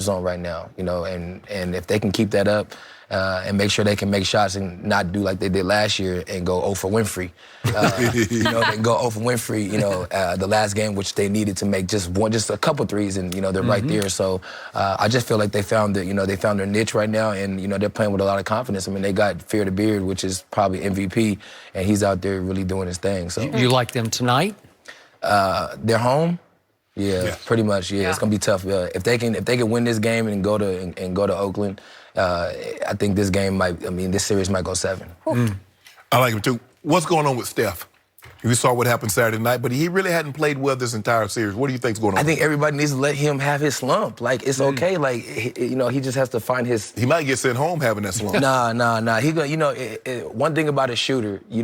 zone right now, and if they can keep that up and make sure they can make shots and not do like they did last year and go 0 for Winfrey, they go 0 for Winfrey, the last game, which they needed to make just a couple threes, and they're right there. So I just feel like they found their niche right now, and they're playing with a lot of confidence. I mean, they got Fear the Beard, which is probably MVP, and he's out there really doing his thing. So you like them tonight? They're home. Yeah, pretty much. Yeah, it's gonna be tough. If they can win this game and go to Oakland, I think this series might go 7. I like him too. What's going on with Steph? You saw what happened Saturday night, but he really hadn't played well this entire series. What do you think's going on? I think everybody needs to let him have his slump. Like, it's okay. Like, he just has to find his. He might get sent home having that slump. Nah. He one thing about a shooter, you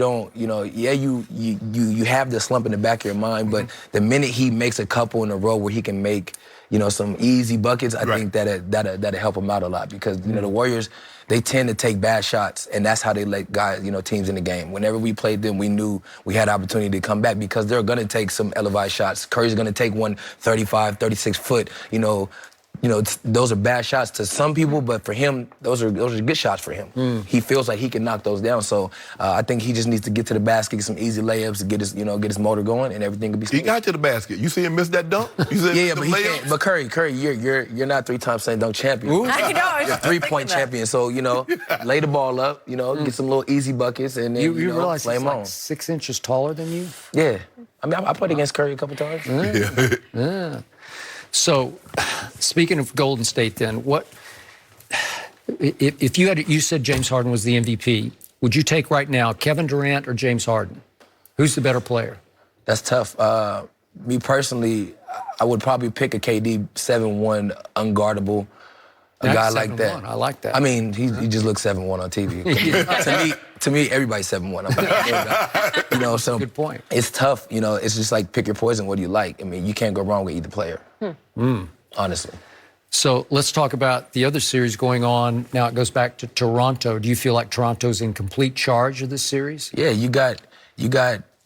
have the slump in the back of your mind, but the minute he makes a couple in a row where he can make, some easy buckets, I think that'll help him out a lot, because the Warriors, they tend to take bad shots, and that's how they let guys, teams in the game. Whenever we played them, we knew we had opportunity to come back, because they're going to take some elevated shots. Curry's going to take one 35, 36 foot, those are bad shots to some people, but for him, those are good shots for him. He feels like he can knock those down. So I think he just needs to get to the basket, get some easy layups, get his motor going, and everything will be smooth. He got to the basket. You see him miss that dunk? But he can't. But Curry, you're not 3-time slam dunk champion. I know. You're 3-point champion. So lay the ball up. Get some little easy buckets, and then you realize play he's him like on. 6 inches taller than you? Yeah. I mean, I played against Curry a couple times. Yeah. So, speaking of Golden State, then, if you said James Harden was the MVP, would you take right now Kevin Durant or James Harden? Who's the better player? That's tough. Me personally, I would probably pick a KD 7-1 unguardable. A guy like that. I like that. I mean, he just looks 7-1 on TV. To me, everybody's 7-1. So good point. It's tough. It's just like pick your poison. What do you like? I mean, you can't go wrong with either player. Honestly. So let's talk about the other series going on. Now it goes back to Toronto. Do you feel like Toronto's in complete charge of this series? Yeah, you got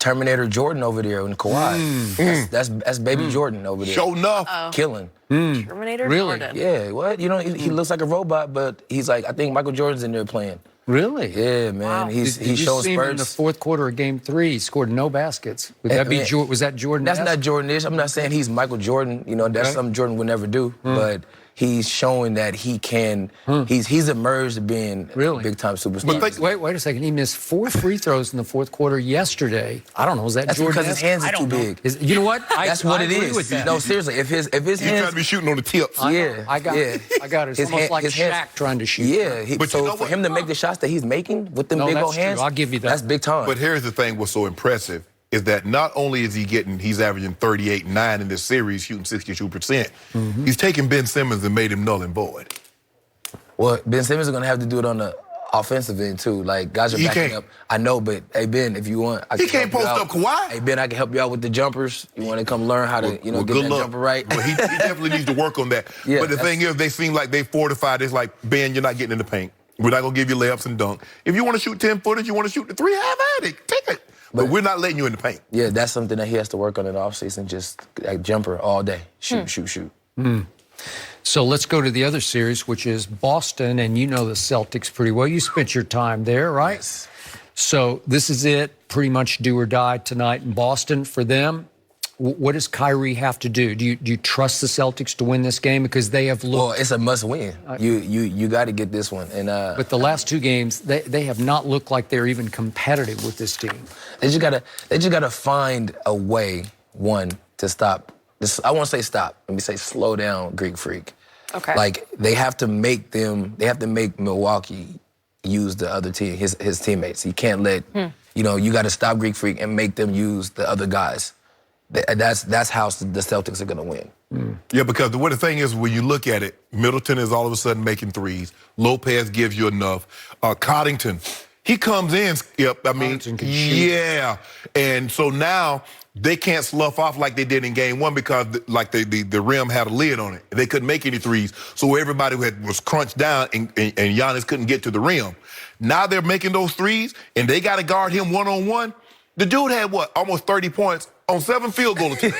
Terminator Jordan over there in Kawhi. That's baby Jordan over there. Show enough. Killing. Terminator Jordan. Yeah, what? He looks like a robot, but he's like, I think Michael Jordan's in there playing. Really? Yeah, man. Wow. He's Did you showing see him spurts. in the fourth quarter of Game 3? He scored no baskets. Would that be was that Jordan? That's not Jordan-ish. I'm not saying he's Michael Jordan. That's something Jordan would never do. But he's showing that he can. He's emerged to being a big-time superstar. But wait a second. He missed 4 free throws in the fourth quarter yesterday. I don't know. Was that That's Jordan? because his hands are too big. You know what? That's what it agree is. with that. No, seriously. If his He's hands, trying to be shooting on the tips. I got it. It's almost like Shaq trying to shoot. Yeah. But so for him to make the shots that he's making with them big old hands, true. I'll give you that. That's big time. But here's the thing what's so impressive is that not only is he's averaging 38-9 in this series, shooting 62%, he's taken Ben Simmons and made him null and void. Well, Ben Simmons is going to have to do it on the offensive end, too. Like, guys are backing up. I know, but, hey, Ben, if you want, He can't post up Kawhi. Hey, Ben, I can help you out with the jumpers. You want to come learn how to, get that jumper right? Well, he definitely needs to work on that. Yeah, but the thing is, they seem like they fortified. It's like, Ben, you're not getting in the paint. We're not going to give you layups and dunk. If you want to shoot 10-footers, you want to shoot the 3, have at it. Take it. But we're not letting you in the paint. Yeah, that's something that he has to work on in the offseason, just like jumper all day. Shoot. So let's go to the other series, which is Boston, and you know the Celtics pretty well. You spent your time there, right? Yes. So this is it, pretty much do or die tonight in Boston for them. What does Kyrie have to do? Do you trust the Celtics to win this game? Because they have looked... Well, it's a must-win. You got to get this one. And but the last 2 games, they have not looked like they're even competitive with this team. They just gotta find a way, one, to stop. I won't say stop. Let me say slow down Greek Freak. Okay. Like, they have to make Milwaukee use the other team, his teammates. You can't let, you got to stop Greek Freak and make them use the other guys. That's how the Celtics are going to win. Yeah, because the thing is, when you look at it, Middleton is all of a sudden making threes. Lopez gives you enough. Coddington, he comes in, and so now they can't slough off like they did in game 1 because the rim had a lid on it. They couldn't make any threes, so everybody was crunched down, and Giannis couldn't get to the rim. Now they're making those threes, and they got to guard him one-on-one. The dude had, almost 30 points on 7 field goal attempts.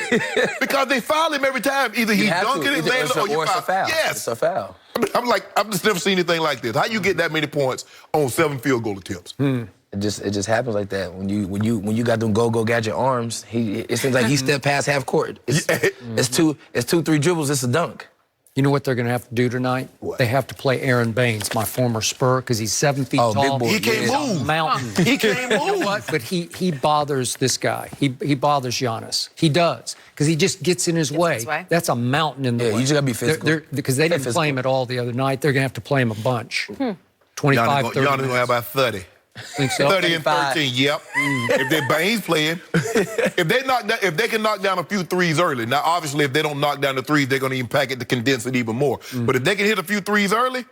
Because they foul him every time. Either he's dunking it, landing, or you foul. Yes. It's a foul. I'm like, I've just never seen anything like this. How you get that many points on 7 field goal attempps? It just happens like that. When you got them go gadget arms, it seems like he stepped past half court. It's 2-3 dribbles, it's a dunk. You know what they're going to have to do tonight? What? They have to play Aaron Baines, my former Spur, because he's 7 feet tall. Big boy. He can't move. Mountain. He can't move. You know what? But he bothers this guy. He bothers Giannis. He does, because he just gets in his way. That's a mountain in the way. You just got to be physical. Because they didn't play him at all the other night. They're going to have to play him a bunch. 25, 30 Giannis going to minutes. have about 30. Think so? 30 and 13, yep. If they're Baines playing, if they can knock down a few threes early. Now, obviously, if they don't knock down the threes, they're going to impact it to condense it even more. But if they can hit a few threes early,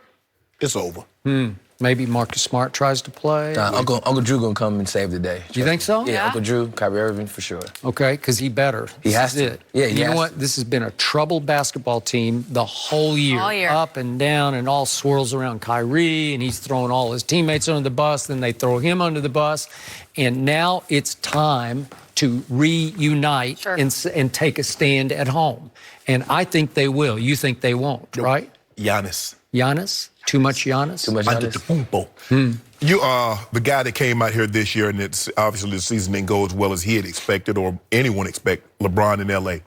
it's over. Maybe Marcus Smart tries to play. Uncle Drew gonna come and save the day. You think so? Yeah, Uncle Drew, Kyrie Irving for sure. Okay, because he better. He has to. It. Yeah, he you know has what? to. This has been a troubled basketball team the whole year. All year. Up and down, and all swirls around Kyrie, and he's throwing all his teammates under the bus, then they throw him under the bus. And now it's time to reunite and take a stand at home. And I think they will. You think they won't, right? Giannis. Giannis? Too much Giannis? Too much Giannis. You are the guy that came out here this year, and it's obviously the season didn't go as well as he had expected or anyone expect. LeBron in L.A.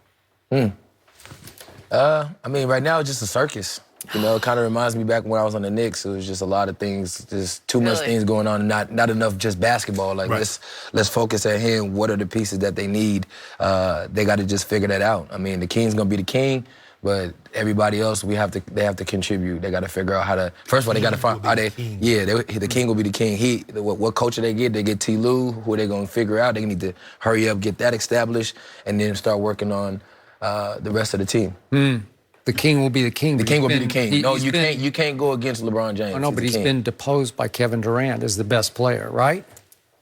I mean, right now it's just a circus. You know, it kind of reminds me back when I was on the Knicks. It was just a lot of things, just too much things going on, and not enough just basketball. Like let's focus at him. What are the pieces that they need? They got to just figure that out. I mean, the King's gonna be the king, but everybody else, they have to contribute. They got to figure out how to. First of all, they got to find. The King will be the king. What coach they get? They get T. Lue, who they gonna figure out. They need to hurry up, get that established, and then start working on the rest of the team. The king will be the king. The king will be the king. No, you can't go against LeBron James. I know, but he's been deposed by Kevin Durant as the best player, right?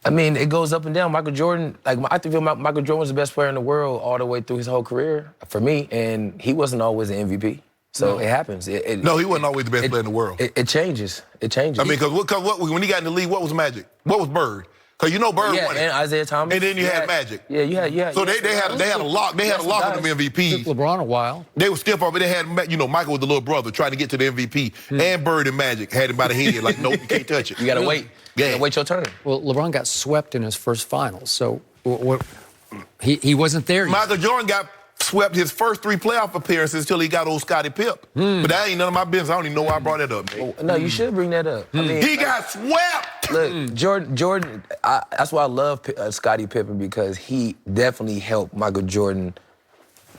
I mean, it goes up and down. Michael Jordan, I feel Michael Jordan was the best player in the world all the way through his whole career for me, and he wasn't always an MVP. So it happens. No, he wasn't always the best player in the world. It changes. It changes. I mean, because when he got in the league, what was Magic? What was Bird? Because you know Bird won it. And Isaiah Thomas. And then you had Magic. Yeah, you had. So they had a lock. They had a lock on them MVPs. Took LeBron a while. They were stiff up, but they had, Michael was the little brother trying to get to the MVP. And Bird and Magic had him by the head, like, nope, you can't touch it. You gotta wait. You gotta wait your turn. Well, LeBron got swept in his first finals, so he wasn't there yet. Michael Jordan got swept his first 3 playoff appearances until he got old Scottie Pippen. But that ain't none of my business. I don't even know why I brought that up, man. No, you should bring that up. I mean, He got swept! Look, Jordan. That's why I love Scottie Pippen, because he definitely helped Michael Jordan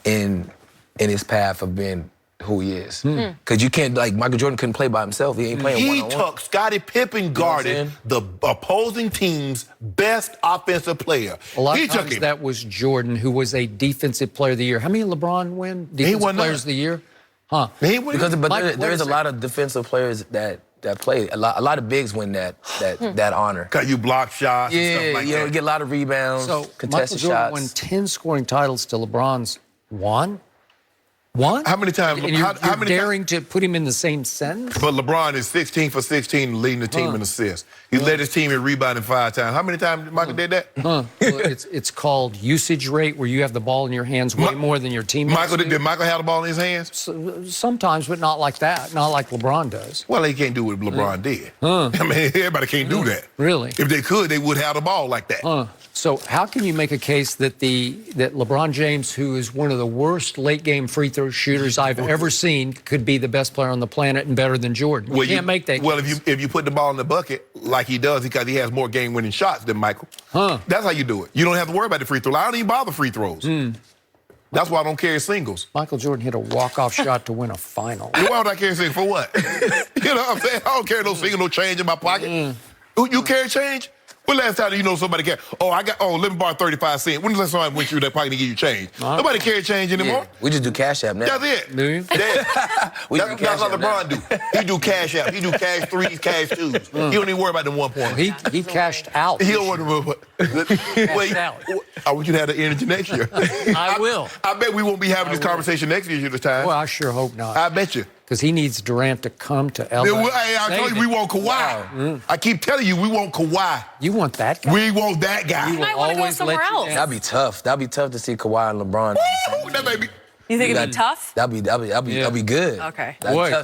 in his path of being who he is. Because you can't, Michael Jordan couldn't play by himself. He ain't playing one-on-one. He took Scottie Pippen guarded the opposing team's best offensive player. A lot he of times that was Jordan, who was a defensive player of the year. How many LeBron win? Defensive players of the year? Huh. Because there is a lot of defensive players that play. A lot of bigs win that honor. Because you block shots and stuff like that. You get a lot of rebounds, So contested Michael Jordan shots. won 10 scoring titles to LeBron's 1? How many times? And you're how many daring to put him in the same sentence? But LeBron is 16 for 16 leading the team in assists. He led his team in rebounding 5 times. How many times did Michael did that? Well, it's called usage rate, where you have the ball in your hands way more than your teammates. Did Michael have the ball in his hands? Sometimes, but not like that. Not like LeBron does. Well, he can't do what LeBron did. I mean, everybody can't do that. Really? If they could, they would have the ball like that. So how can you make a case that LeBron James, who is one of the worst late-game free throw shooters I've ever seen, could be the best player on the planet and better than Jordan? You can't make that case. Well, if you put the ball in the bucket like he does, because he has more game-winning shots than Michael, that's how you do it. You don't have to worry about the free throw. I don't even bother free throws. That's why I don't carry singles. Michael Jordan hit a walk-off shot to win a final. Why would I carry singles? For what? You know what I'm saying? I don't carry no single, no change in my pocket. You carry change? When last time somebody carry? Let me borrow 35 cents. When the last time somebody went through that pocket to give you change? Nobody carry change anymore. We just do Cash App now. That's it. Do you? That's what LeBron do. He do cash out. He do cash threes, cash twos. He don't even worry about the 1 point. He cashed out. He don't want to. Wait, I want you to have the energy next year. I will. I bet we won't be having this conversation next year this time. Well, I sure hope not. I bet you. because he needs Durant to come to LA. Hey, I told you we want Kawhi. Wow. I keep telling you we want Kawhi. You want that guy? We want that guy. You might want to go somewhere else. That'd be tough. That'd be tough to see Kawhi and LeBron. Woo, that baby. You think it'd be tough? That'd be good. Okay.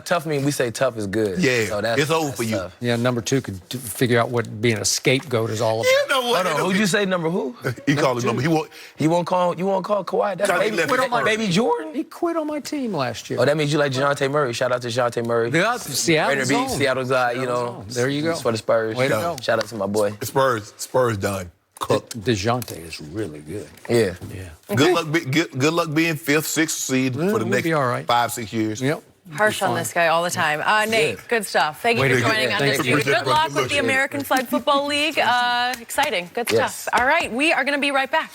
Tough mean we say tough is good. Yeah, so it's over for you. tough. Yeah, number 2 could figure out what being a scapegoat is all about. You know what? Hold on, who'd you say number who? He called his number. You won't call Kawhi? That's Johnny left. baby Jordan? He quit on my team last year. Oh, that means you like DeJounte Murray. Shout out to DeJounte Murray. Yeah, Seattle's Rainier Beach, own. Seattle's guy, you know. There you go. For the Spurs. Way to go. Shout out to my boy. Spurs done. Cooked. DeJounte is really good. Yeah. Yeah. Good luck being 5th, 6th seed for the we'll next be all right. 5-6 years. Yep. Harsh on this guy all the time. Nate, good stuff. Thank you Way for to go. joining us. Thank you. Good luck with the American Flag Football League. Exciting. Good Yes. stuff. All right, we are going to be right back.